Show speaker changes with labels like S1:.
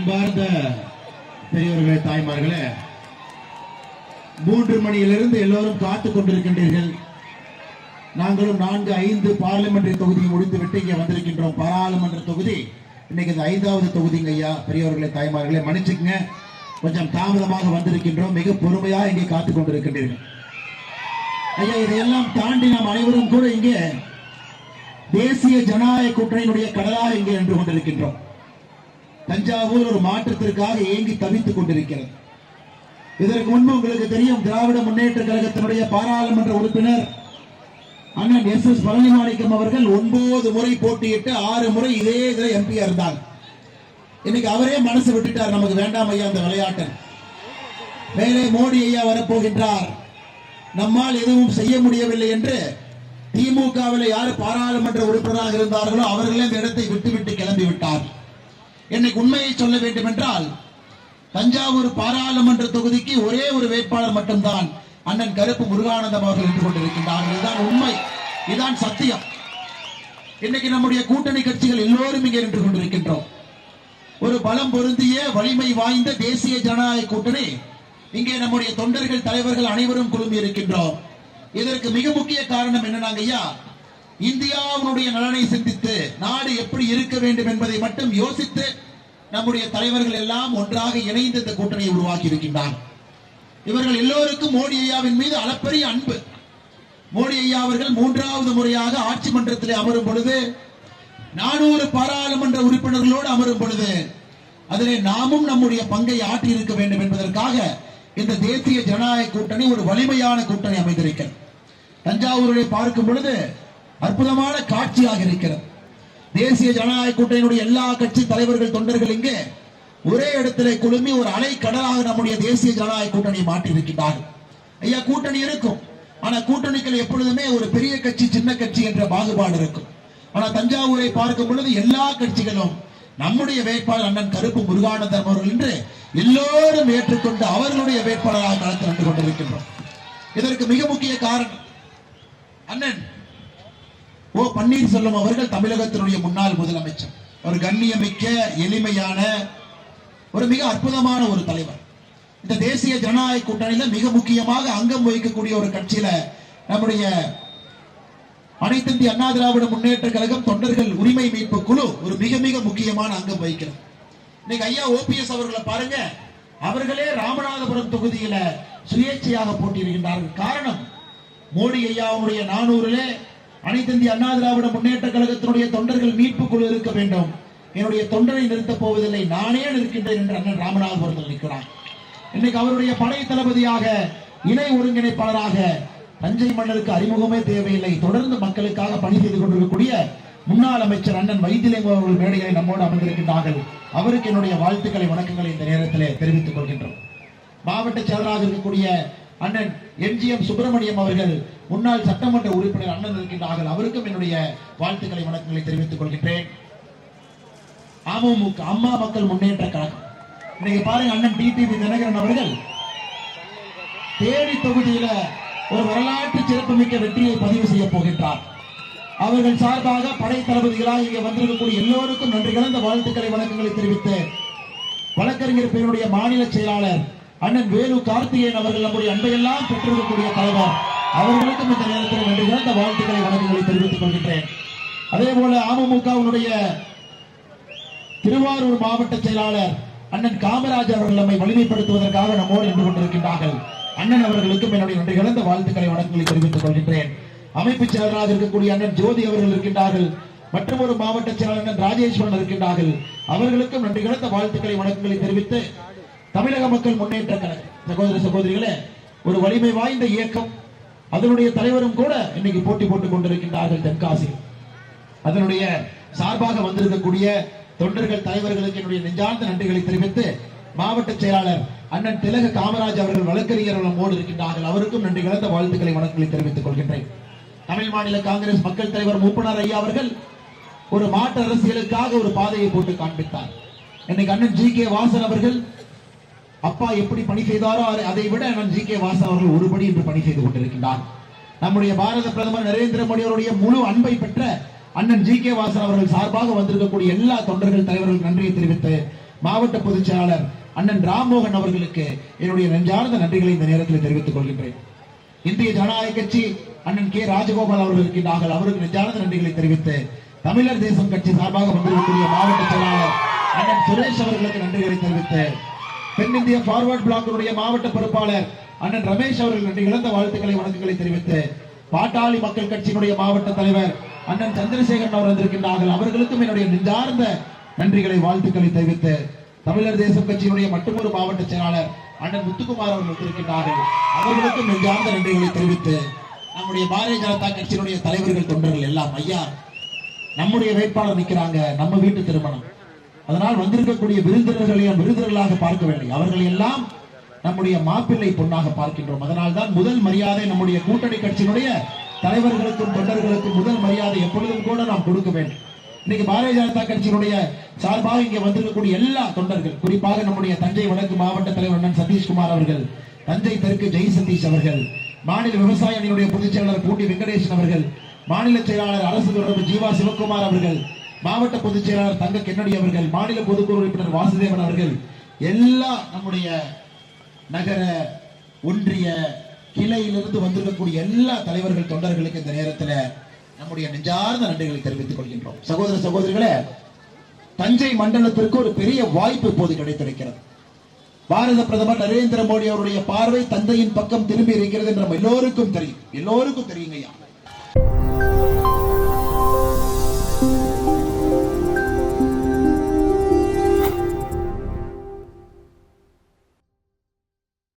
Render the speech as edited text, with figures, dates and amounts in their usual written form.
S1: அன்பார்ந்த பெரியவர்களே, தாய்மார்களே, 3 மணியிலிருந்து எல்லோரும் காத்துக் கொண்டிருக்கின்றீர்கள். நாங்களும் 4-5 பார்லிமெண்ட் தொகுதியை முடித்துவிட்டு இங்கே வந்திருக்கின்றோம். பாராளுமன்ற தொகுதி இன்னைக்கு 5வது தொகுதிங்க. ஐயா, பெரியவர்களே, தாய்மார்களே, மன்னிச்சுக்குங்க, கொஞ்சம் தாமதமாக வந்திருக்கின்றோம். மிக பொறுமையா இங்கே காத்துக் கொண்டிருக்கின்றீர்கள். ஐயா, இதையெல்லாம் தாண்டி நாம் அனைவரும் கூட இங்கே தேசிய ஜனநாயக கூட்டணியினுடைய கடலாக இங்கே நின்று கொண்டிருக்கின்றோம். தஞ்சாவூர் ஒரு மாற்றத்திற்காக ஏங்கி தவித்துக் கொண்டிருக்கிறது. இதற்கு முன்பு உங்களுக்கு தெரியும், திராவிட முன்னேற்ற கழகத்தினுடைய பாராளுமன்ற உறுப்பினர் அண்ணன் எஸ் பழனிமாணிக்கம் அவர்கள் 9 முறை போட்டியிட்டு 6 முறை இதே எம்பி இருந்தார். இன்னைக்கு அவரே மனசு விட்டுட்டார், நமக்கு வேண்டாம் ஐயா அந்த விளையாட்டு. மேலே மோடி ஐயா வரப்போகின்றார், நம்மால் எதுவும் செய்ய முடியவில்லை என்று திமுகவில் யார் பாராளுமன்ற உறுப்பினராக இருந்தார்களோ அவர்களே இந்த இடத்தை விட்டுவிட்டு கிளம்பி விட்டார். இன்னைக்கு உண்மையை சொல்ல வேண்டும் என்றால், தஞ்சாவூர் பாராளுமன்ற தொகுதிக்கு ஒரே ஒரு வேட்பாளர் மட்டும்தான் அண்ணன் கருப்பு முருகானந்தம் அவர்கள் நின்று கொண்டிருக்கின்றார்கள். இதுதான் உண்மை, இதுதான் சத்தியம். இன்னைக்கு நம்முடைய கூட்டணி கட்சிகள் எல்லோரும் இங்கே நின்று கொண்டிருக்கின்றோம். ஒரு பலம் பொருந்திய வலிமை வாய்ந்த தேசிய ஜனநாயக கூட்டணி இங்கே நம்முடைய தொண்டர்கள், தலைவர்கள் அனைவரும் குழுமி இருக்கின்றோம். இதற்கு மிக முக்கிய காரணம் என்னன்னாங்க ஐயா, இந்தியாவுடைய நலனை சிந்தித்து நாடு எப்படி இருக்க வேண்டும் என்பதை மட்டும் யோசித்து நம்முடைய தலைவர்கள் எல்லாம் ஒன்றாக இணைந்து இந்த கூட்டணியை உருவாக்கி இருக்கின்றார். இவர்கள் எல்லோருக்கும் மோடி ஐயாவின் மீது அளப்பரிய அன்பு. மோடி ஐயா அவர்கள் 3வது முறையாக ஆட்சி மன்றத்தில் அமரும் பொழுது 400 பாராளுமன்ற உறுப்பினர்களோடு அமரும் பொழுது அதிலே நாமும் நம்முடைய பங்கை ஆற்றி இருக்க வேண்டும் என்பதற்காக இந்த தேசிய ஜனநாயக கூட்டணி ஒரு வலிமையான கூட்டணி அமைந்திருக்கிறது. தஞ்சாவூரை பார்க்கும் பொழுது அற்புதமான காட்சியாக இருக்கிறது. தேசிய ஜனநாயக கூட்டணியுடைய எல்லா கட்சி தலைவர்கள், தொண்டர்கள் இங்கே ஒரே இடத்திலே குழுமி ஒரு அலை கடலாக நம்முடைய தேசிய ஜனநாயக கூட்டணியை மாற்றி இருக்கின்றார்கள். ஐயா, கூட்டணி இருக்கும், ஆனா கூட்டணிகள் எப்பொழுதுமே ஒரு பெரிய கட்சி, சின்ன கட்சி என்ற பாகுபாடு இருக்கும். ஆனா தஞ்சாவூரை பார்க்கும் பொழுது எல்லா கட்சிகளும் நம்முடைய வேட்பாளர் அண்ணன் கருப்பு முருகானந்தம் அவர்கள் என்று எல்லோரும் ஏற்றுக்கொண்டு அவர்களுடைய வேட்பாளராக களத்தில் நின்று கொண்டிருக்கின்றோம். இதற்கு மிக முக்கிய காரணம் அண்ணன் ஓ பன்னீர்செல்வம் அவர்கள் தமிழகத்தினுடைய முன்னாள் முதலமைச்சர். ஒரு கண்ணியமிக்க, எளிமையான, ஒரு மிக அற்புதமான ஒரு தலைவர். இந்த தேசிய ஜனநாயக கூட்டணியில மிக முக்கியமாக அங்கம் வகிக்கக்கூடிய ஒரு கட்சியில நம்முடைய அனைத்து இந்திய அண்ணா திராவிட முன்னேற்ற கழகம் தொண்டர்கள் உரிமை மீட்பு குழு ஒரு மிக மிக முக்கியமான அங்கம் வகிக்கிறது. இன்னைக்கு ஐயா ஓபிஎஸ் அவர்களை பாருங்க, அவர்களே ராமநாதபுரம் தொகுதியில சுயேட்சையாக போட்டியிடுகின்றார்கள். காரணம், மோடி ஐயாவுடைய 400 அனைத்து இந்திய அண்ணா திராவிட முன்னேற்ற கழகத்தினுடைய தொண்டர்கள் மீட்பு குழு இருக்க வேண்டும், என்னுடைய தொண்டரை நிறுத்தப் போவதில்லை, நானே நிற்கின்றேன் என்று அண்ணன் ராமநாதபுரத்தில் நிற்கிறார். இன்னைக்கு அவருடைய படை தளபதியாக, இணை ஒருங்கிணைப்பாளராக தஞ்சை மன்னருக்கு அறிமுகமே தேவையில்லை, தொடர்ந்து மக்களுக்காக பணி செய்து கொண்டிருக்கக்கூடிய முன்னாள் அமைச்சர் அண்ணன் வைத்திலிங்கம் அவர்கள் மேடைகளை நம்மோடு அமர்ந்திருக்கின்றார்கள். அவருக்கு என்னுடைய வாழ்த்துக்களை, வணக்கங்களை இந்த நேரத்திலே தெரிவித்துக் கொள்கின்றோம். மாவட்ட செயலராக இருக்கக்கூடிய அண்ணன் எம்ஜிஎம் சுப்பிரமணியம் அவர்கள் முன்னாள் சட்டமன்ற உறுப்பினர் அண்ணன் இருக்கின்றார்கள். அவருக்கும் என்னுடைய வாழ்த்துக்களை, வணக்கங்களை தெரிவித்துக் கொள்கின்றேன். அமமுக, அம்மா மக்கள் முன்னேற்ற கழகம், இன்னைக்கு பாருங்க, அண்ணன் டிடிவி தினகரன் அவர்கள் தேனி தொகுதியில ஒரு வரலாற்று சிறப்புமிக்க வெற்றியை பதிவு செய்ய போகின்றார். அவர்கள் சார்பாக படை தளபதிகளாக இங்கே வந்திருக்கக்கூடிய எல்லோருக்கும் நன்றி கலந்த வாழ்த்துக்களை, வணக்கங்களை தெரிவித்து, வழக்கறிஞர் பிரிவினுடைய மாநில செயலாளர் அண்ணன் வேலு கார்த்திகேயன் அவர்கள் நம்முடைய அன்பையெல்லாம் பெற்றிருக்கக்கூடிய தலைவர், அவர்களுக்கும் இந்த நேரத்தில் நன்றி கலந்த வாழ்த்துக்களை, வணக்கங்களை தெரிவித்துக் கொள்கின்றேன். அதே போல அமமுகவுடைய திருவாரூர் மாவட்ட செயலாளர் அண்ணன் காமராஜ் அவர்கள் நம்மை வலிமைப்படுத்துவதற்காக நம்மோடு நின்று கொண்டிருக்கின்றார்கள். அண்ணன் அவர்களுக்கும் என்னுடைய நன்றி கலந்த வாழ்த்துக்களை, வணக்கங்களை தெரிவித்துக் கொள்கின்றேன். அமைப்பு செயலராக இருக்கக்கூடிய அண்ணன் ஜோதி அவர்கள் இருக்கின்றார்கள். மற்றும் ஒரு மாவட்ட செயலாளர் அண்ணன் ராஜேஸ்வரன் இருக்கின்றார்கள். அவர்களுக்கும் நன்றி கலந்த வாழ்த்துக்களை, வணக்கங்களை தெரிவித்து, தமிழக மக்கள் முன்னேற்ற கழகம் சகோதர சகோதரிகளே, ஒரு வலிமை வாய்ந்த இயக்கம், அதனுடைய தலைவரும் கூட இன்னைக்கு போட்டி போட்டுக் கொண்டிருக்கின்றார்கள் தென்காசி. அதனுடைய சார்பாக வந்திருக்கக்கூடிய தொண்டர்கள், தலைவர்களுக்கு என்னுடைய நெஞ்சார்ந்த நன்றிகளை தெரிவித்து, மாவட்ட செயலாளர் அண்ணன் திலக காமராஜ் அவர்கள் வழக்கறிஞர்கள் நம்மோடு இருக்கின்றார்கள். அவருக்கும் நன்றி கலந்த வாழ்த்துக்களை, வணக்கங்களை தெரிவித்துக் கொள்கின்றேன். தமிழ் மாநில காங்கிரஸ் மக்கள் தலைவர் மூப்பனார் ஐயா அவர்கள் ஒரு மாற்று அரசியலுக்காக ஒரு பாதையை போட்டு காண்பித்தார். இன்னைக்கு அண்ணன் ஜி கே வாசன் அவர்கள் அப்பா எப்படி பணி செய்தாரோ அதை விட அண்ணன் ஜி கே வாசன் அவர்கள் ஒருபடி என்று பணி செய்து கொண்டிருக்கின்றார். நம்முடைய பாரத பிரதமர் நரேந்திர மோடி அவருடைய முழு அன்பை பெற்ற அண்ணன் ஜி கே வாசன் அவர்கள் சார்பாக வந்திருக்கக்கூடிய எல்லா தொண்டர்கள், தலைவர்கள் நன்றியை தெரிவித்து, மாவட்ட பொதுச் செயலாளர் அண்ணன் ராம்மோகன் அவர்களுக்கு என்னுடைய நெஞ்சார்ந்த நன்றிகளை இந்த நேரத்தில் தெரிவித்துக் கொள்கின்றேன். இந்திய ஜனநாயக கட்சி அண்ணன் கே ராஜகோபால் அவர்கள் இருக்கின்றார்கள். அவருக்கு நெஞ்சார்ந்த நன்றிகளை தெரிவித்து தமிழர் தேசம் கட்சி சார்பாக வந்திருக்கக்கூடிய மாவட்ட செயலாளர் அண்ணன் சுரேஷ் அவர்களுக்கு நன்றிகளை தெரிவித்து தென்னிந்திய ஃபார்வர்ட் பிளாக்கினுடைய மாவட்ட பொறுப்பாளர் அண்ணன் ரமேஷ் அவர்கள் நன்றி இழந்த வாழ்த்துக்களை வணக்கங்களை தெரிவித்து பாட்டாளி மக்கள் கட்சியினுடைய மாவட்ட தலைவர் அண்ணன் சந்திரசேகரன் அவர் வந்திருக்கின்றார்கள். அவர்களுக்கும் என்னுடைய நெஞ்சார்ந்த நன்றிகளை வாழ்த்துக்களை தெரிவித்து தமிழர் தேசம் கட்சியினுடைய மற்றொரு மாவட்ட செயலாளர் அண்ணன் முத்துக்குமார் அவர்கள் இருக்கின்றார்கள். அவர்களுக்கும் நெஞ்சார்ந்த நன்றிகளை தெரிவித்து நம்முடைய பாரதிய ஜனதா கட்சியினுடைய தலைவர்கள் தொண்டர்கள் எல்லாம் ஐயா நம்முடைய வேட்பாளர் நிற்கிறாங்க, நம்ம வீட்டு திருமணம், அதனால் வந்திருக்கக்கூடிய விருந்தினர்களை விருந்தினர்களாக பார்க்கவில்லை, அவர்களை எல்லாம் நம்முடைய மாப்பிள்ளை பொண்ணாக பார்க்கின்றோம். அதனால் தான் முதல் மரியாதை நம்முடைய கூட்டணி கட்சியினுடைய தலைவர்களுக்கும் தொண்டர்களுக்கும் முதல் மரியாதை எப்பொழுதும் கூட நாம் கொடுக்க வேண்டும். இன்னைக்கு பாரதிய ஜனதா கட்சியினுடைய சார்பாக இங்கே வந்திருக்கக்கூடிய எல்லா தொண்டர்கள், குறிப்பாக நம்முடைய தஞ்சை வடக்கு மாவட்ட தலைவர் அண்ணன் சதீஷ்குமார் அவர்கள், தஞ்சை தெற்கு ஜெய் சதீஷ் அவர்கள், மாநில விவசாய அணியினுடைய பொதுச் செயலாளர் பூண்டி வெங்கடேசன் அவர்கள், மாநில செயலாளர் அரசு தொடர்பு ஜீவா சிவகுமார் அவர்கள், மாவட்ட பொதுச் செயலாளர் தங்க கென்னடி அவர்கள், மாநில பொதுக்குழு உறுப்பினர் வாசுதேவன் அவர்கள், எல்லா நம்முடைய நகர ஒன்றிய கிளையிலிருந்து வந்திருக்கக்கூடிய எல்லா தலைவர்கள் தொண்டர்களுக்கு இந்த நேரத்தில் நம்முடைய நெஞ்சார்ந்த நன்றிகளை தெரிவித்துக் கொள்கின்றோம். சகோதர சகோதரிகளே, தஞ்சை மண்டலத்திற்கு ஒரு பெரிய வாய்ப்பு இப்போது கிடைத்திருக்கிறது. பாரத பிரதமர் நரேந்திர மோடி அவருடைய பார்வை தந்தையின் பக்கம் திரும்பி இருக்கிறது என்று நம்ம எல்லோருக்கும் தெரியும், எல்லோருக்கும் தெரியுங்க ஐயா.